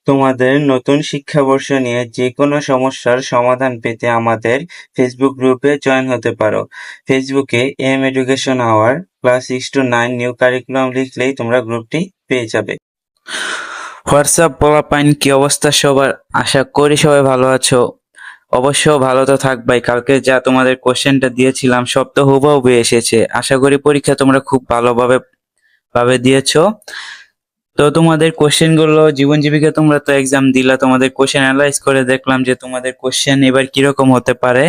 তোমাদের নতুন শিক্ষাবর্ষ নিয়ে যে কোনো সমস্যার সমাধান পেতে আমাদের ফেসবুক গ্রুপে জয়েন হতে পারো। ফেসবুকে M education our class 6 to 9 new curriculum লিখলেই তোমরা গ্রুপটি পেয়ে যাবে। হোয়াটসঅ্যাপ পোলাপাইন, কি অবস্থা সবার? আশা করি সবাই ভালো আছো। অবশ্য ভালো তো থাকবাই। কালকে যা তোমাদের কোশ্চেনটা দিয়েছিলাম সব তো হুবহু এসেছে। আশা করি পরীক্ষা তোমরা খুব ভালোভাবে দিয়েছো। তো তোমাদের কোশ্চেন গুলো জীবন জীবিকা তোমরা তো এক্সাম দিলা, তোমাদের কোশ্চেন অ্যানালাইজ করে দেখলাম যে তোমাদের কোশ্চেন এবার কিরকম হতে পারে।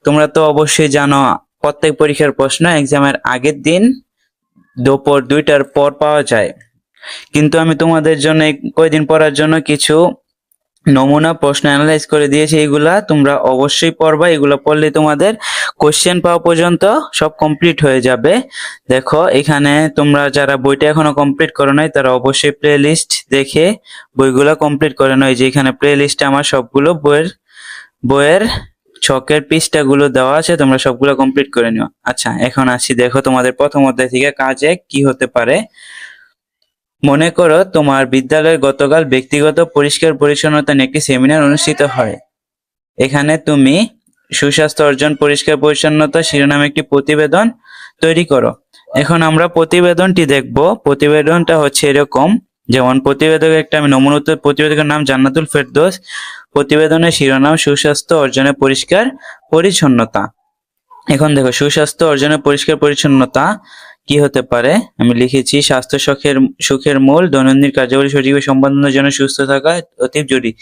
তোমরা তো অবশ্যই জানো প্রত্যেক পরীক্ষার প্রশ্ন এক্সামের আগের দিন দুপুর 2টার পর পাওয়া যায়। কিন্তু আমি তোমাদের জন্য কয়দিন পড়ার জন্য কিছু নমুনা প্রশ্ন অ্যানালাইজ করে দিয়েছি, এগুলা তোমরা অবশ্যই পড়বা। এগুলা পড়লে তোমাদের কোশ্চেন পাওয়া পর্যন্ত সব কমপ্লিট হয়ে যাবে। দেখো এখানে তোমরা যারা বইটা এখনো কমপ্লিট করো নাই তারা অবশ্যই প্লে লিস্ট দেখে বইগুলা কমপ্লিট করে নাও। যে এখানে প্লে লিস্টে আমার সবগুলো বইয়ের ছকের পৃষ্ঠাগুলো দেওয়া আছে, তোমরা সবগুলো কমপ্লিট করে নিও। আচ্ছা, এখন আসি, দেখো তোমাদের প্রথম অধ্যায় থেকে কাজ 1 কি হতে পারে। মনে করো তোমার বিদ্যালয়ে গতকাল ব্যক্তিগত পরিষ্কার পরিচ্ছন্নতা নিয়ে একটি সেমিনার অনুষ্ঠিত হয়। এখানে তুমি সুস্বাস্থ্য অর্জন পরিষ্কার পরিচ্ছন্নতা শিরোনামে একটি প্রতিবেদন তৈরি করো। এখন আমরা প্রতিবেদনটি দেখব। প্রতিবেদনটা হচ্ছে এরকম, যেমন প্রতিবেদকের একটা আমি নমুনা প্রতিবেদকের নাম জান্নাতুল ফেরদৌস। প্রতিবেদনের শিরোনাম সুস্বাস্থ্য অর্জনে পরিষ্কার পরিচ্ছন্নতা। এখন দেখো সুস্বাস্থ্য অর্জনে পরিষ্কার পরিচ্ছন্নতা কি হতে পারে। আমি লিখেছি স্বাস্থ্য সুখের মূল, দৈনন্দিন কার্যাবলী সঠিকভাবে সম্পাদনের জন্য সুস্থ থাকা অতি জরুরি।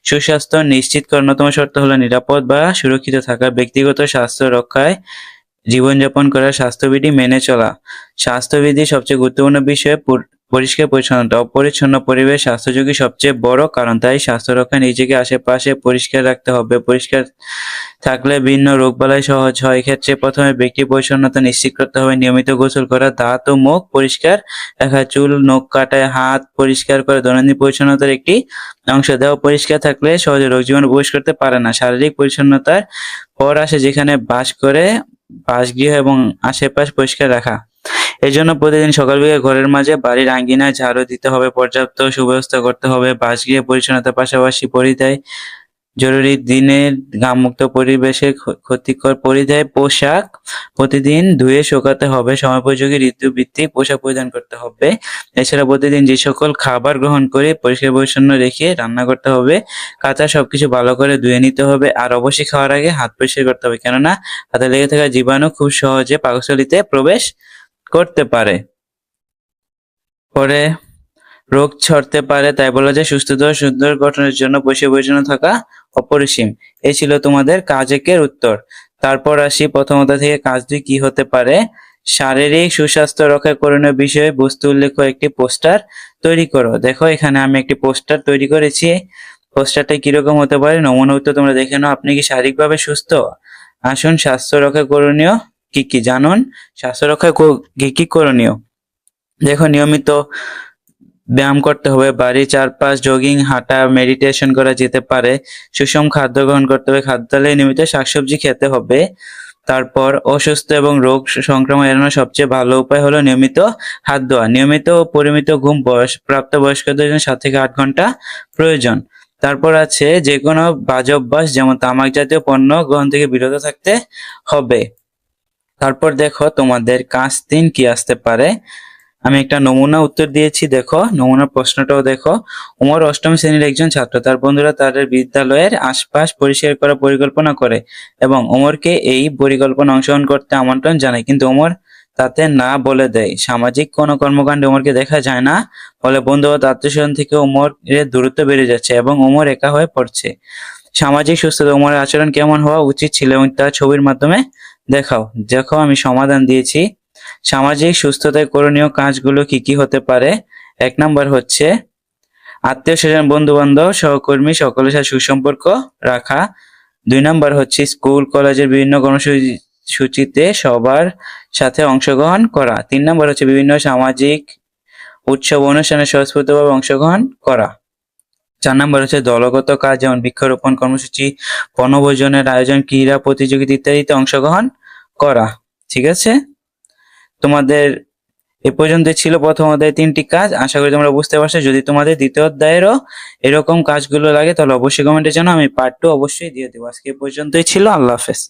সুস্বাস্থ্য নিশ্চিত করার অন্যতম শর্ত হলো নিরাপদ বা সুরক্ষিত থাকা, ব্যক্তিগত স্বাস্থ্য রক্ষায় জীবনযাপন করা, স্বাস্থ্যবিধি মেনে চলা। স্বাস্থ্যবিধি সবচেয়ে গুরুত্বপূর্ণ বিষয় পরিষ্কার পরিচ্ছন্নতা। অপরিচ্ছন্ন পরিবেশ স্বাস্থ্য ঝুঁকি সবচেয়ে বড় কারণ, তাই স্বাস্থ্য রক্ষায় নিজেকে আশেপাশে পরিষ্কার রাখতে হবে। পরিষ্কার থাকলে বিভিন্ন রোগবালাই সহজ হয়। এক্ষেত্রে প্রথমে ব্যক্তি পরিচ্ছন্নতা নিশ্চিত করতে হবে। নিয়মিত গোসল করা, দাঁত ও মুখ পরিষ্কার রাখা, চুল নখ কাটায় হাত পরিষ্কার করে দৈনন্দিন পরিচ্ছন্নতার একটি অংশ। দেহ পরিষ্কার থাকলে সহজে রোগ জীবাণু প্রবেশ করতে পারে না। শারীরিক পরিচ্ছন্নতার পর আসে যেখানে বাসগৃহ এবং আশেপাশ পরিষ্কার রাখা। এজন্য প্রতিদিন সকাল বিকেল ঘরের মাঝে, বাড়ির আঙ্গিনায় ঝাড়ু দিতে হবে, পর্যাপ্ত সুব্যবস্থা করতে হবে। বাসগৃহে পরিচ্ছন্নতার পাশাপাশি জরুরি দিনের ঘামমুক্ত পরিবেশে ক্ষতিকর পরিধেয় পোশাক প্রতিদিন ধুয়ে শুকাতে হবে। সময়োপযোগী ঋতুভিত্তিক পোশাক পরিধান করতে হবে। এছাড়া প্রতিদিন যে সকল খাবার গ্রহণ করে পরিষ্কার পরিচ্ছন্ন রেখে রান্না করতে হবে। কাঁচা সবকিছু ভালো করে ধুয়ে নিতে হবে। আর অবশ্যই খাওয়ার আগে হাত পরিষ্কার করতে হবে, কেননা হাতে লেগে থাকা জীবাণু খুব সহজে পাকস্থলীতে প্রবেশ করতে পারে, পরে রোগ ছড়তে পারে। তাই বলা যায় সুস্থতা ও সুন্দর গঠনের জন্য পরিষ্কার পরিচ্ছন্ন থাকা অপরিসীম। এই ছিল তোমাদের কাজ 1-এর উত্তর। তারপর আসি প্রথম অধ্যায় থেকে কাজ 2 কি হতে পারে। শারীরিক সুস্বাস্থ্য রক্ষা করণীয় বিষয়ে বস্তু উল্লেখ একটি পোস্টার তৈরি করো। দেখো এখানে আমি একটি পোস্টার তৈরি করেছি। পোস্টারটা কিরকম হতে পারে, নমুনা উত্তর তোমরা দেখে নাও। আপনি কি শারীরিকভাবে সুস্থ? আসুন স্বাস্থ্য রক্ষা করণীয় কি কি জানুন। স্বাস্থ্য রক্ষা কি কি করণীয়। দেখো নিয়মিত ব্যায়াম করতে হবে, বাড়ির চারপাশ জগিং, হাঁটা, মেডিটেশন করা যেতে পারে। সুষম খাদ্য গ্রহণ করতে হবে, খাদ্যালয়ে নিয়মিত শাকসবজি খেতে হবে। তারপর অসুস্থ এবং রোগ সংক্রমণ এড়ানোর সবচেয়ে ভালো উপায় হলো নিয়মিত হাত ধোয়া। নিয়মিত ও পরিমিত ঘুম প্রাপ্তবয়স্কদের জন্য 7 থেকে 8 ঘন্টা প্রয়োজন। তারপর আছে যে কোনো বাজে অভ্যাস যেমন তামাক জাতীয় পণ্য গ্রহণ থেকে বিরত থাকতে হবে। তারপর দেখো তোমাদের কাজ 3 কি আসতে পারে। আমি একটা নমুনা উত্তর দিয়েছি, দেখো নমুনা প্রশ্নটাও দেখো। ওমর 8ম শ্রেণীর একজন ছাত্র। তার বন্ধুরা তাদের বিদ্যালয়ের আশপাশ পরিষ্কার করার পরিকল্পনা করে এবং ওমরকে এই পরিকল্পনা অংশগ্রহণ করতে আমন্ত্রণ জানায়, কিন্তু ওমর তাতে না বলে দেয়। সামাজিক কোনো কর্মকাণ্ডে ওমরকে দেখা যায় না, ফলে বন্ধুগত আত্মীয়স্বজন থেকে ওমরের দূরত্ব বেড়ে যাচ্ছে এবং ওমর একা হয়ে পড়ছে। সামাজিক সুস্থতা, ওমরের আচরণ কেমন হওয়া উচিত ছিল এবং তা ছবির মাধ্যমে দেখাও। দেখো আমি সমাধান দিয়েছি। সামাজিক সুস্থতায় করণীয় কাজগুলো কি কি হতে পারে। 1 নম্বর হচ্ছে আত্মীয় স্বজন, বন্ধু বান্ধব, সহকর্মী সকলের সাথে সুসম্পর্ক রাখা। 2 নম্বর হচ্ছে স্কুল কলেজের বিভিন্ন কর্মসূচিতে সবার সাথে অংশগ্রহণ করা। 3 নম্বর হচ্ছে বিভিন্ন সামাজিক উৎসব অনুষ্ঠানে স্বতঃস্ফূর্তভাবে অংশগ্রহণ করা। 4 নম্বর হচ্ছে দলগত কাজ যেমন বৃক্ষরোপণ কর্মসূচি, বনভোজনের আয়োজন, ক্রীড়া প্রতিযোগিতা ইত্যাদিতে অংশগ্রহণ করা। ঠিক আছে, তোমাদের এ পর্যন্তই ছিল প্রথম অধ্যায়ে 3টি কাজ। আশা করি তোমরা বুঝতে পারছো। যদি তোমাদের দ্বিতীয় অধ্যায়েরও এরকম কাজগুলো লাগে তাহলে অবশ্যই কমেন্টে জানাও, আমি পার্ট 2 অবশ্যই দিয়ে দেবো। আজকে এ পর্যন্তই ছিল। আল্লাহ হাফেজ।